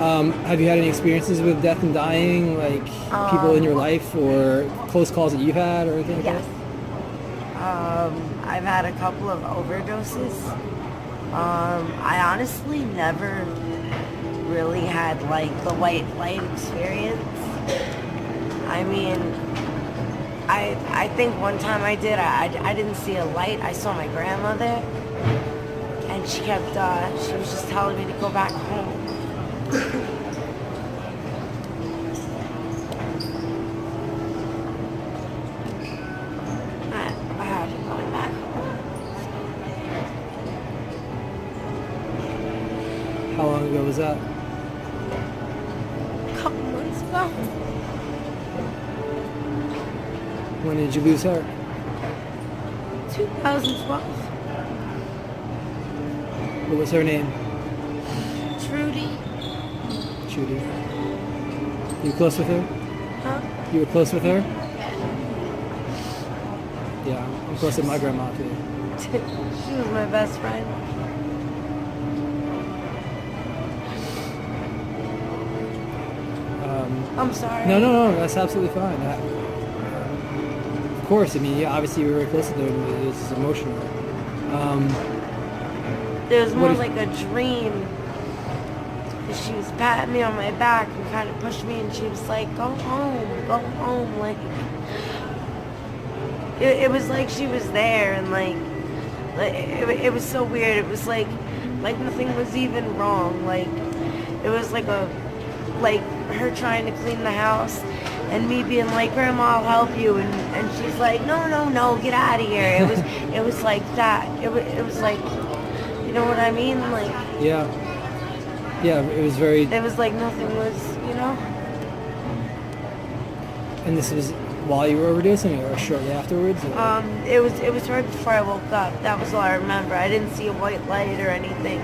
Have you had any experiences with death and dying, like people in your life or close calls that you've had or anything like Yes. that? I've had a couple of overdoses. I honestly never really had like the white light experience. I mean, I think one time I did. I didn't see a light. I saw my grandmother, and she kept. She was just telling me to go back home. I have been going back home. How long ago was that? A couple months ago. When did you lose her? 2012. What was her name? Trudy. Judy. You were close with her? Huh? You were close with her? Yeah, I'm close with my grandma too. She was my best friend. I'm sorry. No, that's absolutely fine. Of course, I mean, yeah, obviously you were very close to her and it's emotional. It was more What if- like a dream. She was patting me on my back and kind of pushed me, and she was like, go home. Like, it was like she was there, and like it was so weird. It was like nothing was even wrong. Like, it was like her trying to clean the house, and me being like, Grandma, I'll help you, and she's like, no, get out of here. It was like that. It was like, you know what I mean? Like, Yeah. Yeah, it was very. it was like nothing was, you know? And this was while you were overdosing or shortly afterwards? Or? It was right before I woke up. That was all I remember. I didn't see a white light or anything.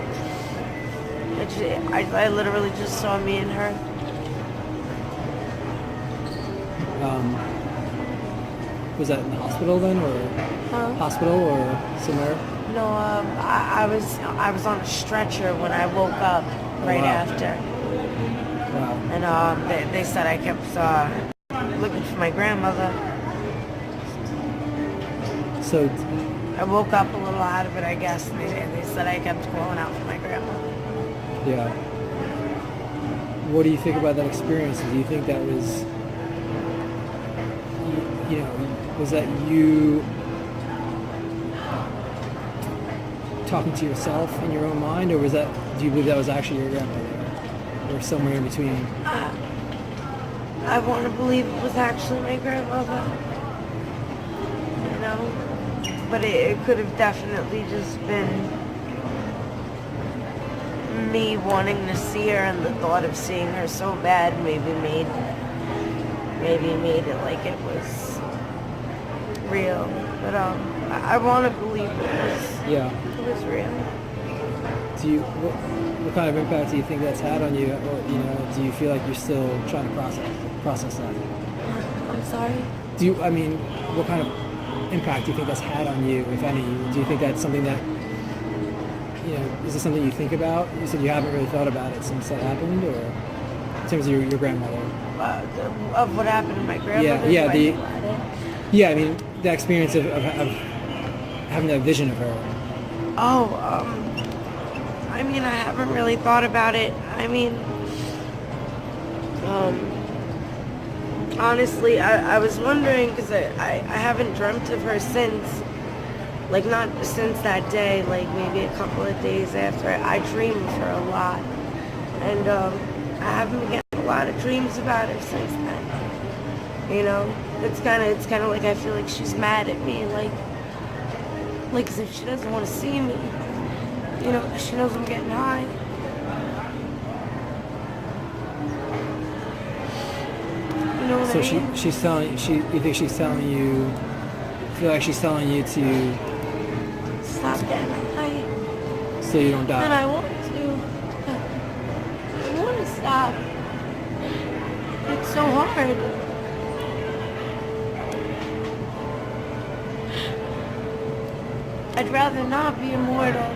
I literally just saw me and her. Was that in the hospital then, or hospital or somewhere? No, I was on a stretcher when I woke up right Wow. after, Wow. and they said I kept looking for my grandmother. So, I woke up a little out of it, I guess. They said I kept calling out for my grandmother. yeah. What do you think about that experience? Do you think that was, you know, was that you talking to yourself in your own mind, or was that, do you believe that was actually your grandmother, or somewhere in between? I want to believe it was actually my grandmother. You know? But it could have definitely just been me wanting to see her, and the thought of seeing her so bad maybe made it like it was real. But I want to believe Yeah. it was real. Do you, what kind of impact do you think that's had on you, or, you know, do you feel like you're still trying to process that? I'm sorry. What kind of impact do you think that's had on you, if any? Do you think that's something that, you know, is this something you think about? You said you haven't really thought about it since that happened, or in terms of your grandmother? Of what happened to my grandmother? Yeah, Do I the- think about it? Yeah, I mean, the experience of having that vision of her. Oh, I mean, I haven't really thought about it. I mean, honestly, I was wondering, because I haven't dreamt of her since, like, not since that day, like maybe a couple of days after. I dream of her a lot, and I haven't been getting a lot of dreams about her since then. You know, it's kind of like I feel like she's mad at me, like as if she doesn't want to see me. You know, 'cause she knows I'm getting high. You know what So I mean? she's telling you think she's telling you, feel like she's telling you to, Stop getting high. so you don't die. And I want to. I want to stop. It's so hard. I'd rather not be immortal.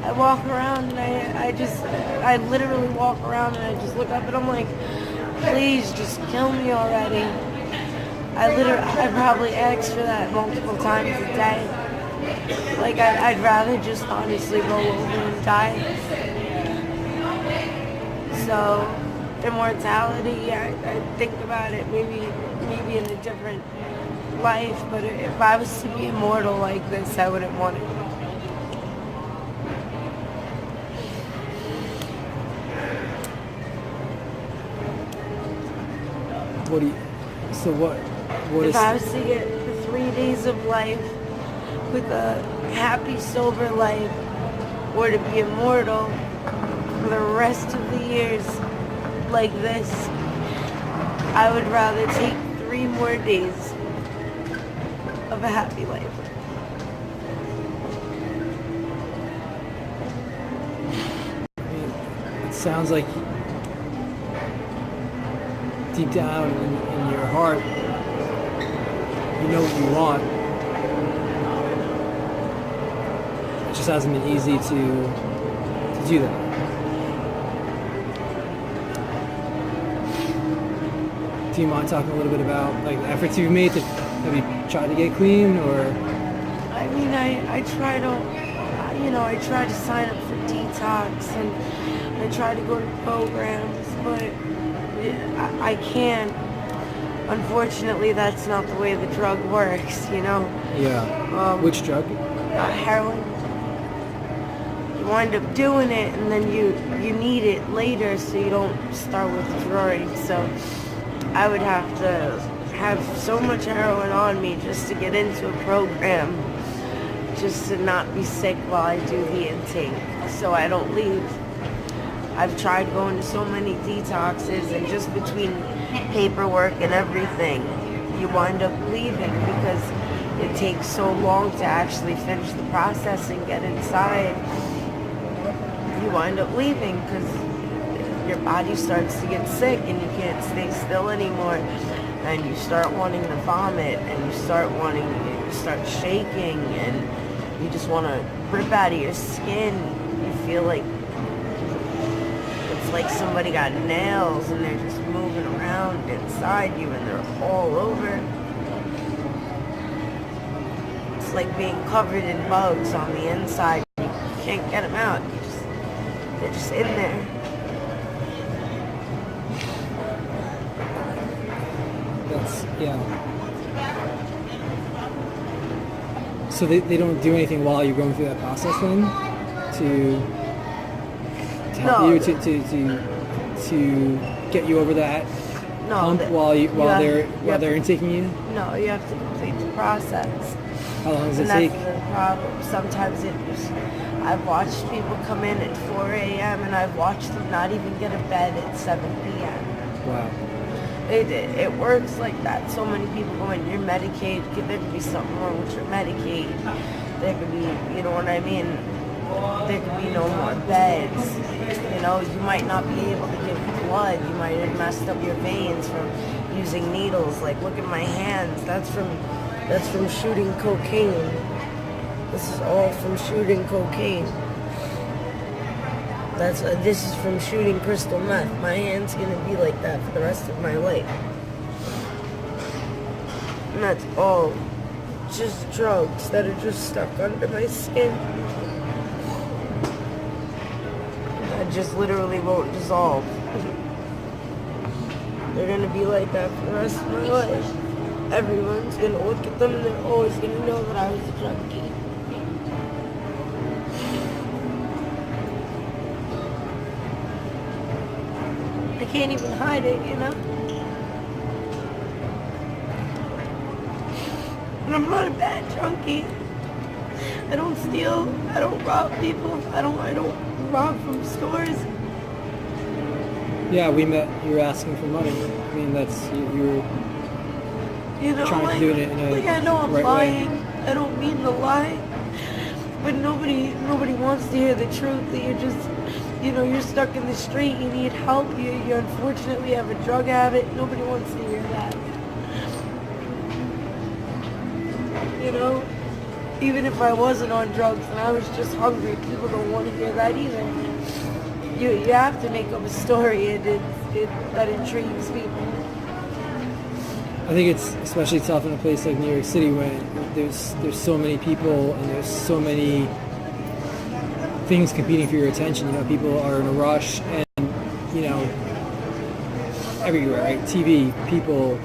I walk around and I literally walk around and I just look up and I'm like, please just kill me already. I probably ask for that multiple times a day. Like, I'd rather just honestly roll over and die. So, immortality, yeah, I think about it maybe in a different life, but if I was to be immortal like this, I wouldn't want it. If I was to get the 3 days of life with a happy, sober life, or to be immortal for the rest of the years like this, I would rather take 3 more days of a happy life. It sounds like deep down in your heart, you know what you want. It just hasn't been easy to do that. Do you mind talking a little bit about like the efforts you've made to maybe try to get clean, or? I mean, I try to sign up for detox and I try to go to programs, but I can't. Unfortunately, that's not the way the drug works, you know? Yeah. Which drug? Heroin. You wind up doing it and then you need it later so you don't start withdrawing. So I would have to have so much heroin on me just to get into a program, just to not be sick while I do the intake, so I don't leave. I've tried going to so many detoxes, and just between paperwork and everything, you wind up leaving because it takes so long to actually finish the process and get inside. You wind up leaving because your body starts to get sick and you can't stay still anymore, and you start wanting to vomit, and you start shaking, and you just want to rip out of your skin. You feel like it's like somebody got nails and they're just moving around inside you and they're all over. It's like being covered in bugs on the inside. You can't get them out. They're just in there. Yeah. So they don't do anything while you're going through that process then to help you to get you over that hump while they're intaking you? No, you have to complete the process. How long does it take? That's the problem. Sometimes I've watched people come in at 4 a.m. and I've watched them not even get a bed at 7 p.m. Wow. It works like that. So many people go in, you're Medicaid, there could be something wrong with your Medicaid. There could be, you know what I mean? There could be no more beds. You know, you might not be able to give blood. You might have messed up your veins from using needles. Like, look at my hands. That's from shooting cocaine. This is all from shooting cocaine. This is from shooting crystal meth. My hand's gonna be like that for the rest of my life. And that's all just drugs that are just stuck under my skin. That just literally won't dissolve. They're gonna be like that for the rest of my life. Everyone's gonna look at them and they're always gonna know that I was a junkie. I can't even hide it, you know? And I'm not a bad junkie. I don't steal. I don't rob people. I don't rob from stores. Yeah, we met. You were asking for money. I mean, that's you were trying to do it in a I know I'm right lying. way. I don't mean to lie, but nobody wants to hear the truth. That you're just, you're stuck in the street. You need help. You unfortunately have a drug habit. Nobody wants to hear that. even if I wasn't on drugs and I was just hungry, people don't want to hear that either. You have to make up a story that intrigues people. I think it's especially tough in a place like New York City when there's so many people and there's so many things competing for your attention. You know, people are in a rush and, you know, everywhere, right? TV, people,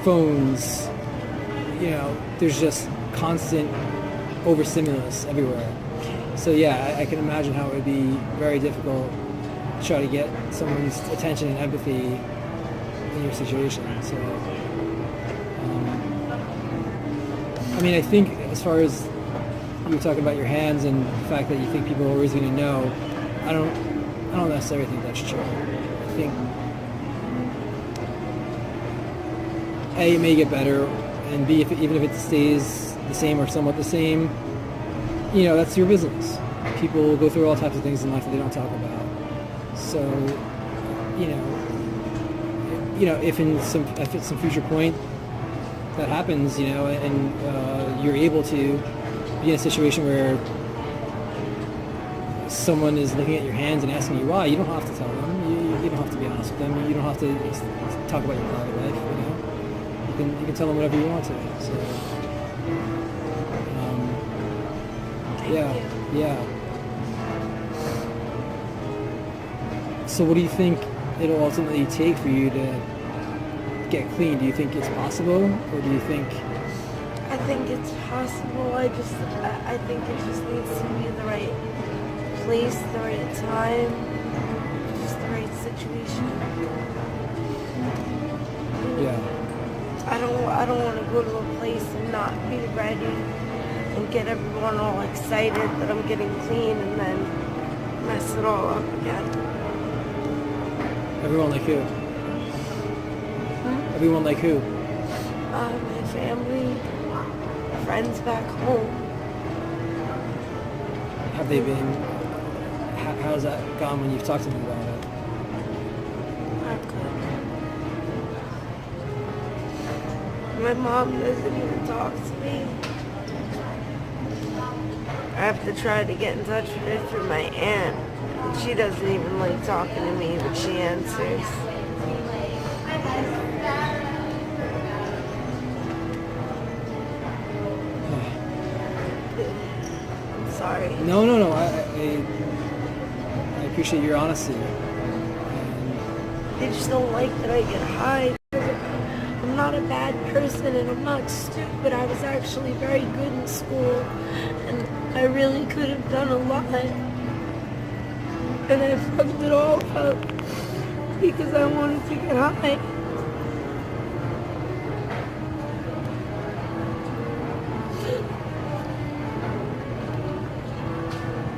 phones, you know, there's just constant overstimulus everywhere. So yeah, I can imagine how it would be very difficult to try to get someone's attention and empathy in your situation. So, I mean, I think as far as you were talking about your hands and the fact that you think people are always going to know, I don't necessarily think that's true. I think A, it may get better, and B, even if it stays the same or somewhat the same, you know, that's your business. People will go through all types of things in life that they don't talk about. So, you know, if at some future point that happens, you know, and you're able to be in a situation where someone is looking at your hands and asking you why, you don't have to tell them. You don't have to be honest with them. You don't have to talk about your private life. You know, you can tell them whatever you want to. So, yeah. So, what do you think it'll ultimately take for you to get clean? Do you think it's possible, or do you think? I think it's possible. I think it just needs to be the right place, the right time, just the right situation. Yeah. I don't want to go to a place and not be ready and get everyone all excited that I'm getting clean and then mess it all up again. Everyone like who? Everyone like who? My family, friends back home. Have they been? How's that gone when you've talked to them about it? Not good. My mom doesn't even talk to me. I have to try to get in touch with her through my aunt. And she doesn't even like talking to me, but she answers. I'm sorry. No. I appreciate your honesty. They just don't like that I get high. I'm not a bad person and I'm not stupid. I was actually very good in school and I really could have done a lot. And I fucked it all up because I wanted to get high.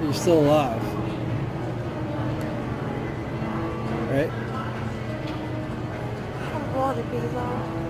You're still alive, right? I don't want to be alive.